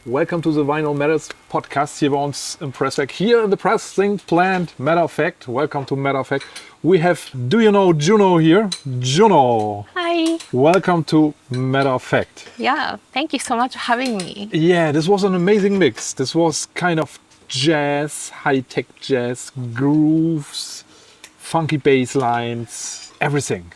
Welcome to the Vinyl Matters podcast hier bei uns im Presswerk, here in the pressing plant. Matter of fact, welcome to Matter of Fact. We have, do you know Juno here? Juno. Hi. Welcome to Matter of Fact. Yeah, thank you so much for having me. Yeah, this was an amazing mix. This was kind of jazz, high-tech jazz, grooves, funky bass lines, everything.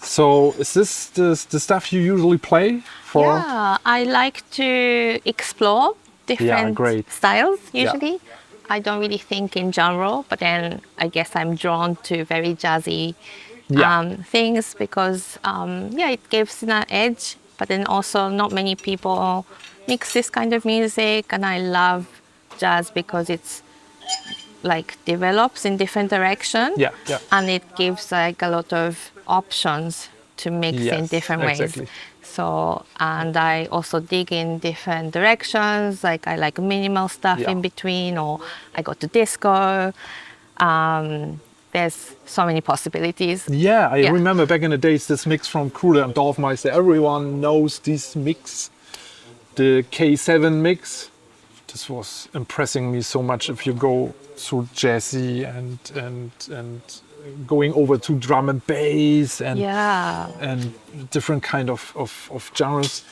So is this the stuff you usually play for? Yeah, I like to explore different styles usually. I don't really think in genre, but then I guess I'm drawn to very jazzy things because it gives an edge, but then also not many people mix this kind of music, and I love jazz because it's like develops in different directions and it gives like a lot of options to mix in different ways. So, and I also dig in different directions, like I like minimal stuff in between, or I go to disco. There's so many possibilities. Yeah, I remember back in the days this mix from Kruder and Dorfmeister. Everyone knows this mix, the K7 mix. This was impressing me so much. If you go through jazzy and going over to drum and bass and different kind of genres.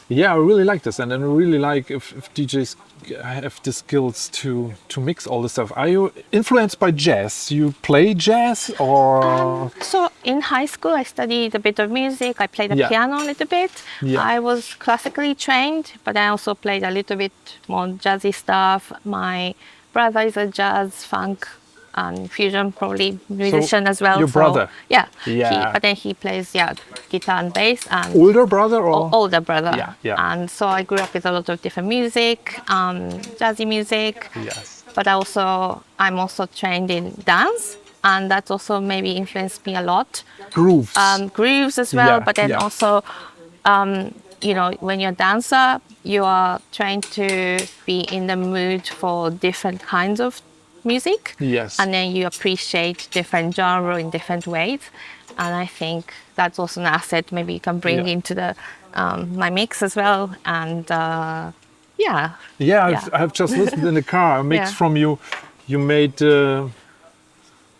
Yeah, I really like this, and I really like if DJs have the skills to mix all this stuff. Are you influenced by jazz? You play jazz or? So in high school, I studied a bit of music. I played the piano a little bit. I was classically trained, but I also played a little bit more jazzy stuff. My brother is a jazz, funk, and fusion probably musician as well. Your brother? But then he plays guitar and bass. And older brother or? Older brother. And so I grew up with a lot of different music, jazzy music. Yes. But I'm also trained in dance, and that also maybe influenced me a lot. Grooves. Grooves as well, but then also, you know, when you're a dancer, you are trained to be in the mood for different kinds of music. Yes. And then you appreciate different genre in different ways. And I think that's also an asset maybe you can bring into the my mix as well. And I've just listened in the car a mix from you. You made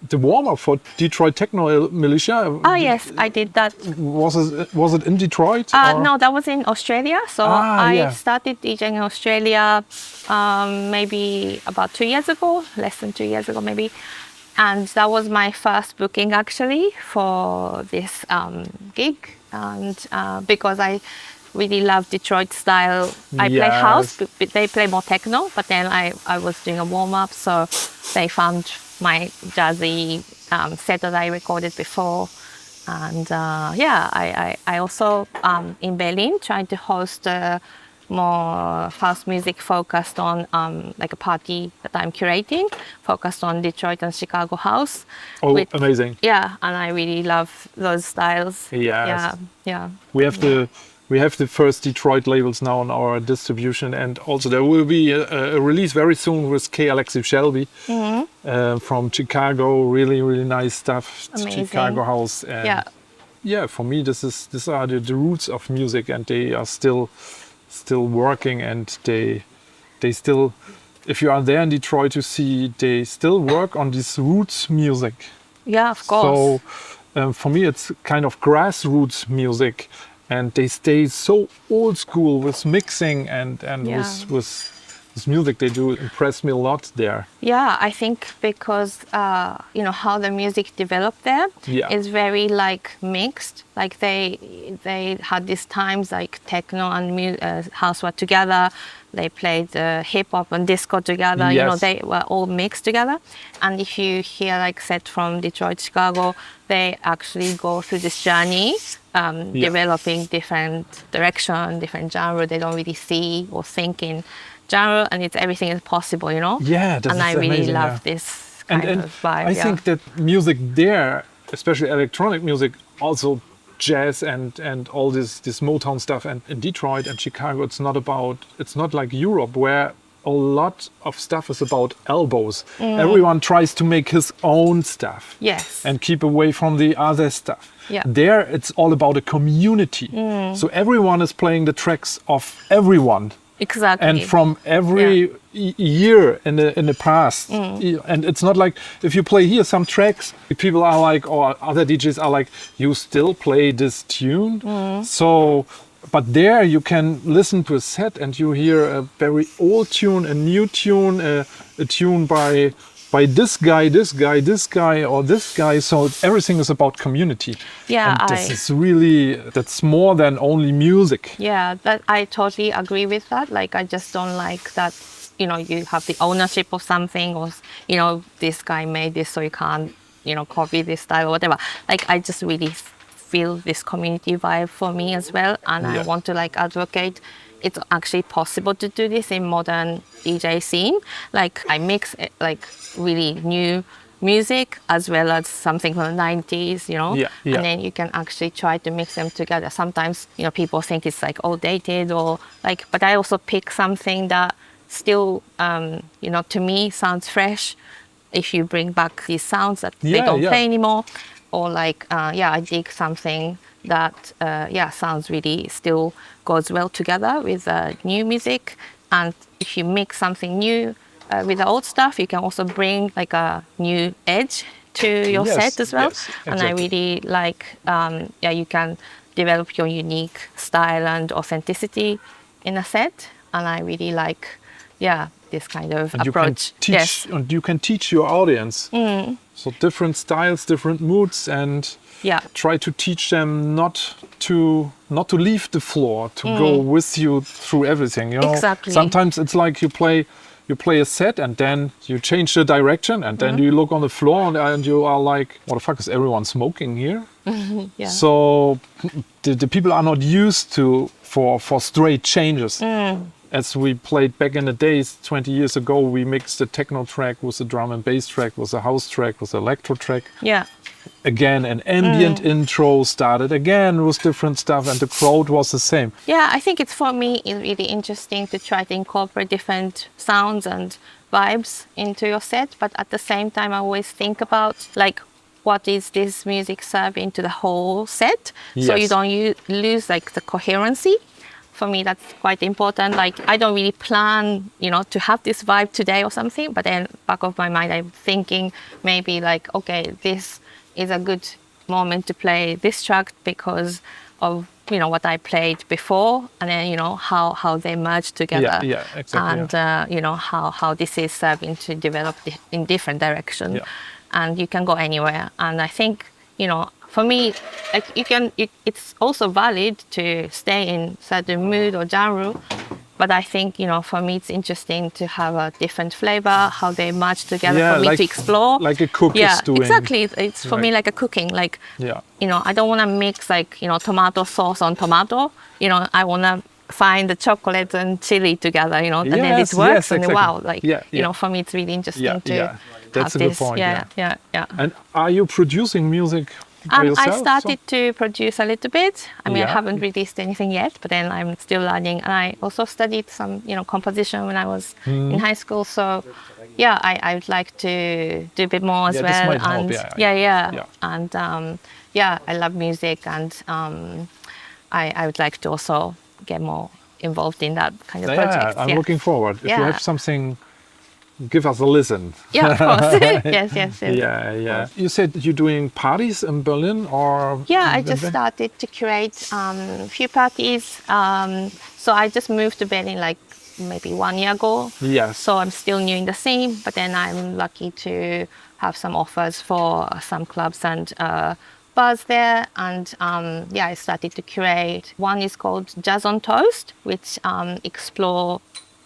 the warm-up for Detroit Techno Militia. Oh yes, I did that. Was it in Detroit? No, that was in Australia. So I started DJing in Australia maybe about 2 years ago, less than 2 years ago maybe. And that was my first booking actually for this gig. And because I really love Detroit style. I play house, but they play more techno. But then I was doing a warm-up, so they found my jazzy set that I recorded before. And I also in Berlin tried to host more house music focused on like a party that I'm curating, focused on Detroit and Chicago house. Amazing. Yeah, and I really love those styles. Yes. Yeah. We have the first Detroit labels now on our distribution, and also there will be a release very soon with K. Alexis Shelby from Chicago. Really, really nice stuff. Amazing. Chicago house. And for me, these are the roots of music, and they are still working, and they still, if you are there in Detroit, you see they still work on this roots music. Yeah, of course. So for me, it's kind of grassroots music. And they stay so old school with mixing and with this music they do. Impressed me a lot there. Yeah, I think because you know how the music developed there is very like mixed. Like they had these times like techno and house were together. They played hip hop and disco together. You know, they were all mixed together. And if you hear like set from Detroit, Chicago, they actually go through this journey, developing different direction, different genre. They don't really see or think in genre, and everything is possible, you know. Yeah, and I really love this kind of vibe. I think that music there, especially electronic music, also jazz and all this Motown stuff, and in Detroit and Chicago, it's not like Europe where a lot of stuff is about elbows. Everyone tries to make his own stuff. Yes. And keep away from the other stuff. Yeah. There, it's all about a community. So everyone is playing the tracks of everyone. Exactly. And from every year in the past, and it's not like if you play here some tracks, people are like, or other DJs are like, you still play this tune. So, but there you can listen to a set and you hear a very old tune, a new tune, a tune by this guy, this guy, this guy, or this guy. So everything is about community. Yeah, and this is really, that's more than only music. Yeah, that I totally agree with that. Like, I just don't like that, you know, you have the ownership of something, or, you know, this guy made this, so you can't, you know, copy this style or whatever. Like, I just really feel this community vibe for me as well. And I want to like advocate it's actually possible to do this in modern DJ scene. Like, I mix like really new music as well as something from the 90s, you know, and then you can actually try to mix them together. Sometimes, you know, people think it's like all dated or like, but I also pick something that still, you know, to me sounds fresh if you bring back these sounds that they don't play anymore. Or like, I dig something that, sounds really still goes well together with new music. And if you mix something new with the old stuff, you can also bring like a new edge to your set as well. Exactly. And I really like, you can develop your unique style and authenticity in a set. And I really like, this kind of approach. And you can teach your audience. So different styles, different moods, and try to teach them not to leave the floor, to go with you through everything. You know, sometimes it's like you play a set and then you change the direction and then you look on the floor and you are like, what the fuck is everyone smoking here? So the people are not used to for straight changes. As we played back in the days, 20 years ago, we mixed a techno track with a drum and bass track, with a house track, with an electro track. Again, an ambient intro started again with different stuff, and the crowd was the same. I think it's, for me, it's really interesting to try to incorporate different sounds and vibes into your set, but at the same time, I always think about like, what is this music serving to the whole set? So you don't lose like the coherency. For me, that's quite important. Like, I don't really plan, you know, to have this vibe today or something, but then back of my mind, I'm thinking maybe like, okay, this is a good moment to play this track because of, you know, what I played before, and then, you know, how they merge together. Exactly. And, you know, how this is serving to develop in different directions. And you can go anywhere. And I think, you know, for me, like it's also valid to stay in certain mood or genre, but I think, you know, for me it's interesting to have a different flavor, how they match together for me to explore. Like a cook is doing. Exactly. It's for me like a cooking. Like, you know, I don't want to mix like, you know, tomato sauce on tomato. You know, I want to find the chocolate and chili together, you know, and then it works. And wow, like, you know, for me it's really interesting to that's a good point. And are you producing music? I started to produce a little bit. I mean, I haven't released anything yet, but then I'm still learning. And I also studied some, you know, composition when I was in high school. So, I would like to do a bit more as well. This might help, And I love music, and I would like to also get more involved in that kind of project. I'm looking forward. If you have something, give us a listen. Yeah, of course. yes. You said you're doing parties in Berlin, or? Yeah, I just started to curate a few parties. So I just moved to Berlin like maybe 1 year ago. So I'm still new in the scene, but then I'm lucky to have some offers for some clubs and bars there. And I started to curate. One is called Jazz on Toast, which explore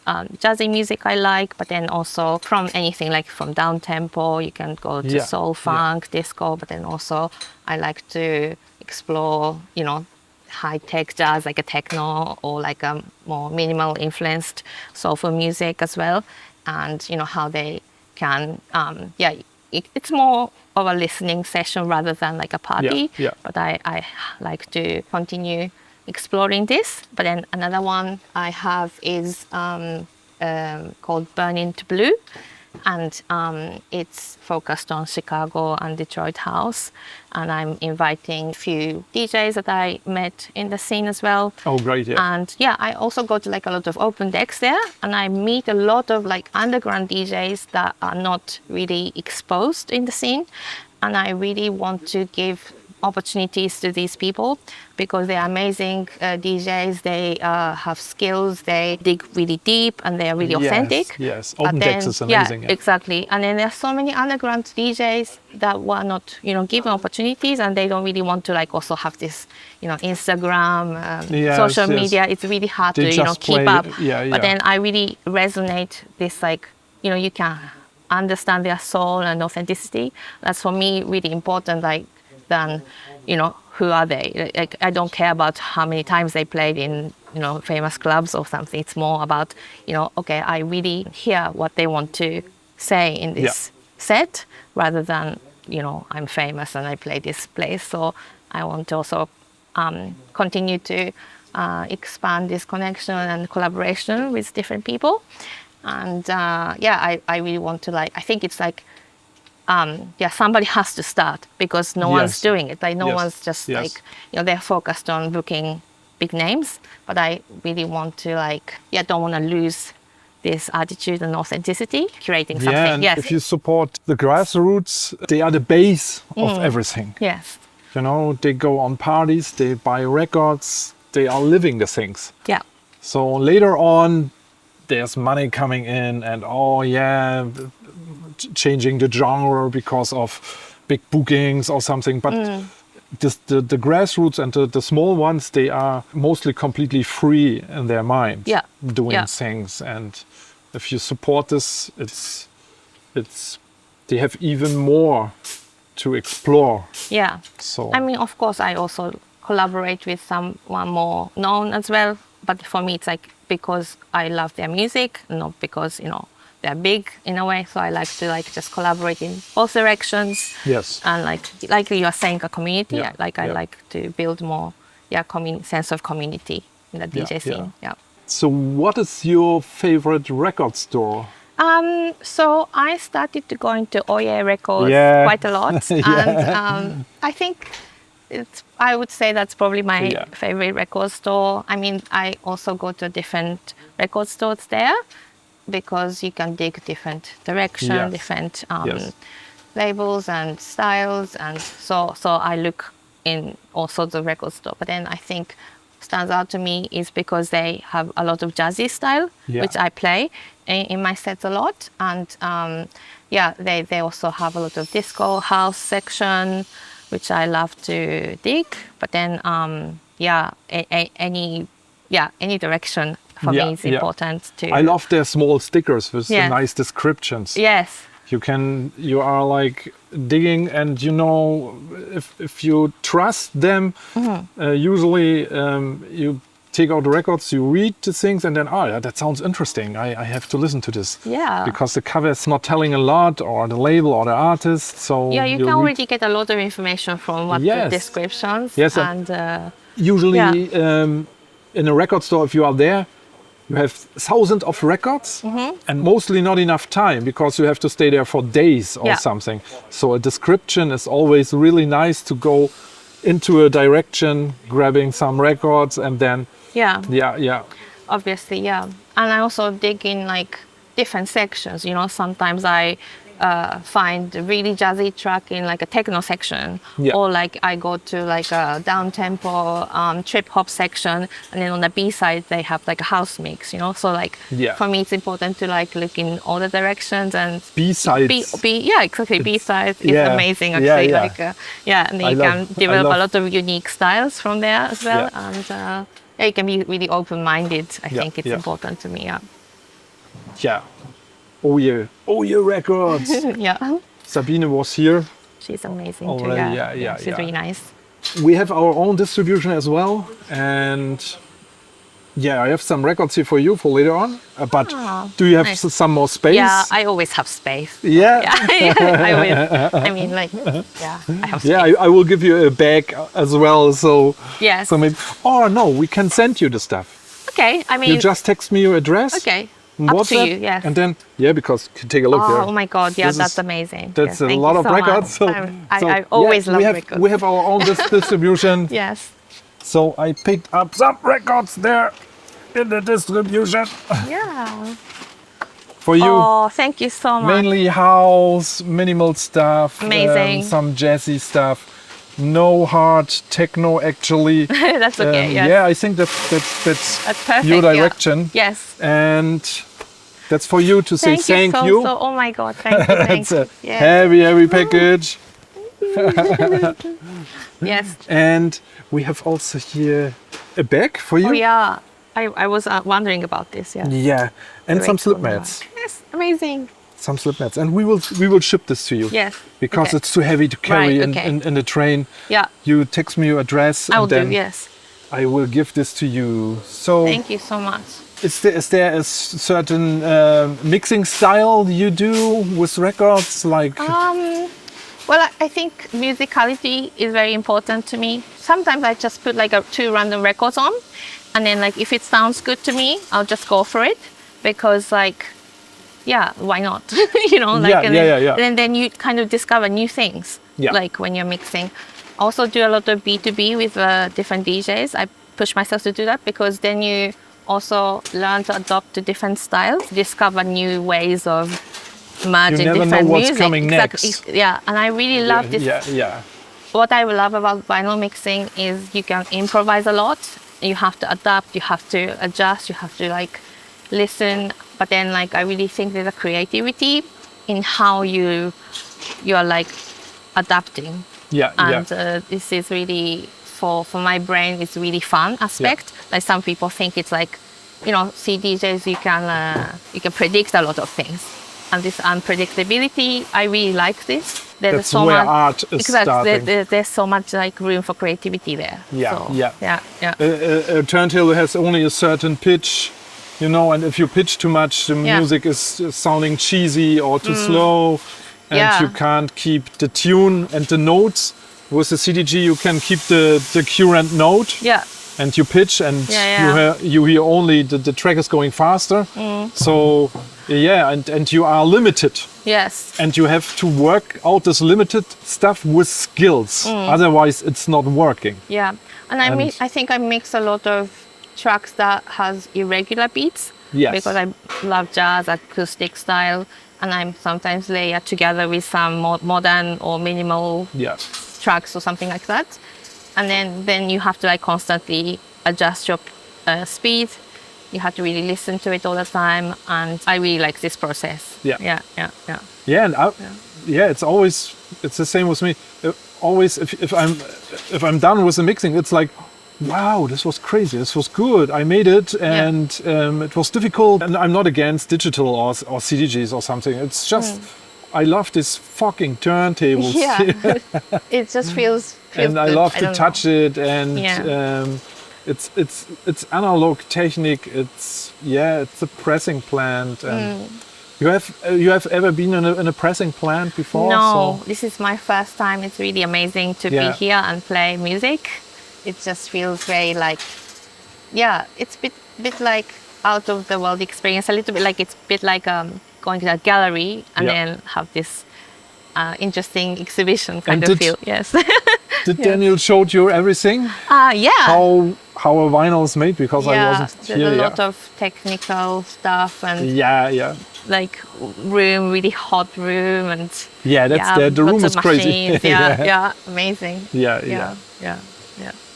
jazzy music I like, but then also from anything like from down tempo, you can go to soul, funk, disco, but then also I like to explore, you know, high-tech jazz like a techno or like a more minimal influenced soulful music as well, and you know how they can it's more of a listening session rather than like a party. But I like to continue exploring this. But then another one I have is called Burn Into Blue, and it's focused on Chicago and Detroit house. And I'm inviting a few DJs that I met in the scene as well. Oh, great! Yeah. And yeah, I also go to like a lot of open decks there, and I meet a lot of like underground DJs that are not really exposed in the scene. And I really want to give opportunities to these people because they're amazing DJs. They have skills. They dig really deep and they're really authentic. Yes, But open decks is amazing. Yeah, exactly. And then there's so many underground DJs that were not, given opportunities, and they don't really want to like also have this, Instagram, social media. It's really hard They to, just keep play- up. yeah, But yeah. then I really resonate this like, you can understand their soul and authenticity. That's for me really important. Like than, who are they? Like I don't care about how many times they played in, famous clubs or something. It's more about, okay, I really hear what they want to say in this set rather than, I'm famous and I play this place. So I want to also continue to expand this connection and collaboration with different people. And I really want to I think it's like, somebody has to start because no one's doing it. Like no one's just like, they're focused on booking big names, but I really want to don't want to lose this attitude and authenticity, creating something. Yeah, and Yes. if you support the grassroots, they are the base of everything. Yes. They go on parties, they buy records, they are living the things. Yeah. So later on, there's money coming in and changing the genre because of big bookings or something. But the grassroots and the small ones, they are mostly completely free in their mind, doing things. And if you support this, they have even more to explore. Yeah. So I mean, of course, I also collaborate with someone more known as well. But for me, it's like because I love their music, not because, they're big in a way. So I like to just collaborate in both directions. Yes. And like you are saying, a community. Yeah. I like to build more, sense of community in the DJ scene. Yeah. So what is your favorite record store? So I started to go into Oye Records quite a lot. And I think I would say that's probably my favorite record store. I mean, I also go to different record stores there because you can dig different direction, different labels and styles. And so I look in all sorts of record stores. But then I think stands out to me is because they have a lot of jazzy style, which I play in my sets a lot. And they also have a lot of disco house section, which I love to dig. But then, any direction for me is important too. I love their small stickers with the nice descriptions. Yes. You are like digging, and if you trust them, usually you take out the records, you read the things, and then that sounds interesting. I have to listen to this. Yeah. Because the cover is not telling a lot, or the label, or the artist. So you can already get a lot of information from what the descriptions. Yes. And usually in a record store, if you are there, you have thousands of records and mostly not enough time because you have to stay there for days or something. So a description is always really nice to go into a direction, grabbing some records and then... Obviously, And I also dig in different sections. Sometimes I find a really jazzy track in a techno section, or I go to a down tempo trip hop section, and then on the B side they have a house mix. So for me it's important to look in all the directions and B sides. B sides is amazing actually. And then you can develop a lot of unique styles from there as well, and you can be really open-minded. I think it's important to me. Oye Records. Sabine was here. She's amazing already. too. She's really nice. We have our own distribution as well, and I have some records here for you for later on. But do you have some more space? Yeah, I always have space. I have space. I will give you a bag as well. So so maybe. Oh no, we can send you the stuff. Okay, you just text me your address. Okay. Up What's to that? you, yes. And then, yeah, because take a look there. Oh my God, yeah, This that's is- amazing. That's Yes, a thank lot you of so records. much. I always love records. We have our own distribution. Yes. So I picked up some records there in the distribution Yeah. for you. Oh, thank you so much. Mainly house, minimal stuff, Amazing. some jazzy stuff. No hard techno, actually. That's okay. Yes. Yeah, I think that's That's your perfect, yeah. direction. Yes. And that's for you to say thank so, you. So, oh my God, thank you. Thank It's a you. Yes. heavy package. Yes. And we have also here a bag for you. Oh yeah. I was wondering about this. Yeah. Yeah, and Very some slip cool. mats. Yes. Amazing. Some slip mats. And we will ship this to you. Yes. Because okay. it's too heavy to carry Right, okay. in the train. Yeah. You text me your address I will and then do. Yes. I will give this to you. So Thank you so much. is there a certain mixing style you do with records? Like Well, I think musicality is very important to me. Sometimes I just put like two random records on, and then like if it sounds good to me, I'll just go for it because like, yeah, why not? You know, like Yeah, and yeah, then, yeah, yeah. And then you kind of discover new things. Yeah. Like when you're mixing. I also do a lot of B2B with different DJs. I push myself to do that because then you also learn to adopt to different styles, discover new ways of merging never know different what's music. coming Exactly. next. Yeah, and I really love this. Yeah. What I love about vinyl mixing is you can improvise a lot. You have to adapt, you have to adjust, you have to like listen. But then like I really think there's a creativity in how you are like adapting. Yeah. And this is really for my brain, it's really fun aspect. Like some people think it's like, you know, CDJs you can predict a lot of things. And this unpredictability, I really like this. That's so where much, art is starting. There's so much like room for creativity there. Yeah, So, yeah. yeah. A turntable has only a certain pitch, you know, and if you pitch too much, the Yeah. music is sounding cheesy or too slow, and Yeah. you can't keep the tune and the notes. With the CDG, you can keep the current note, Yeah. and you pitch, and Yeah. you hear only the track is going faster. So yeah, and you are limited. Yes. And you have to work out this limited stuff with skills. Otherwise, it's not working. Yeah. And I think I mix a lot of tracks that has irregular beats. Yes. Because I love jazz, acoustic style, and I'm sometimes layer together with some modern or minimal Yeah. tracks or something like that. And then you have to like constantly adjust your speed. You have to really listen to it all the time. And I really like this process. Yeah. Yeah. Yeah, and it's the same with me. Always, if I'm done with the mixing, it's like, wow, this was crazy. This was good. I made it, and it was difficult. And I'm not against digital or CDGs or something. It's just I love this fucking turntables. Yeah. It just feels and I good. love to don't touch know. it, and it's analog technique. It's a pressing plant. And you have ever been in a pressing plant before? No, So- this is my first time. It's really amazing to Yeah. be here and play music. It just feels very like, it's a bit like out of the world experience. A little bit like it's a bit like going to a gallery and Yeah. then have this interesting exhibition kind And of did- feel. Yes. Did Daniel showed you everything? Yeah. How a vinyl is made? Because I wasn't there's here. a lot of technical stuff and Yeah. like really hot room and Yeah, the room lots is of crazy. machines. Yeah, amazing. Yeah. Yeah.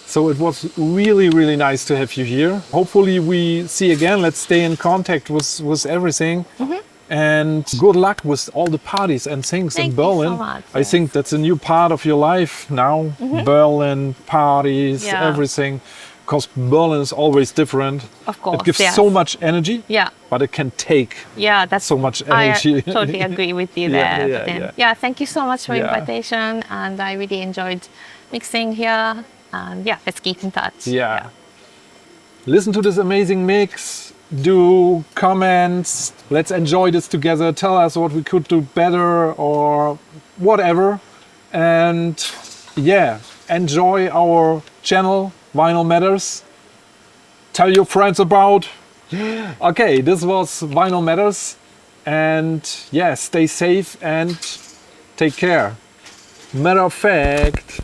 So it was really, really nice to have you here. Hopefully we see again. Let's stay in contact with everything. Mm-hmm. And good luck with all the parties and things Thank in you so Berlin. much, I yes. think that's a new part of your life now. Berlin, parties, Yeah. everything. Because Berlin is always different. Of course, It gives yes. so much energy, Yeah. but it can take That's so much energy. I totally agree with you there. Yeah. Thank you so much for Yeah. invitation, and I really enjoyed mixing here. And let's keep in touch. Yeah. Listen to this amazing mix. Do comments. Let's enjoy this together. Tell us what we could do better or whatever. And enjoy our channel, Vinyl Matters. Tell your friends about. Okay, this was Vinyl Matters, and yeah, stay safe and take care. Matter of fact.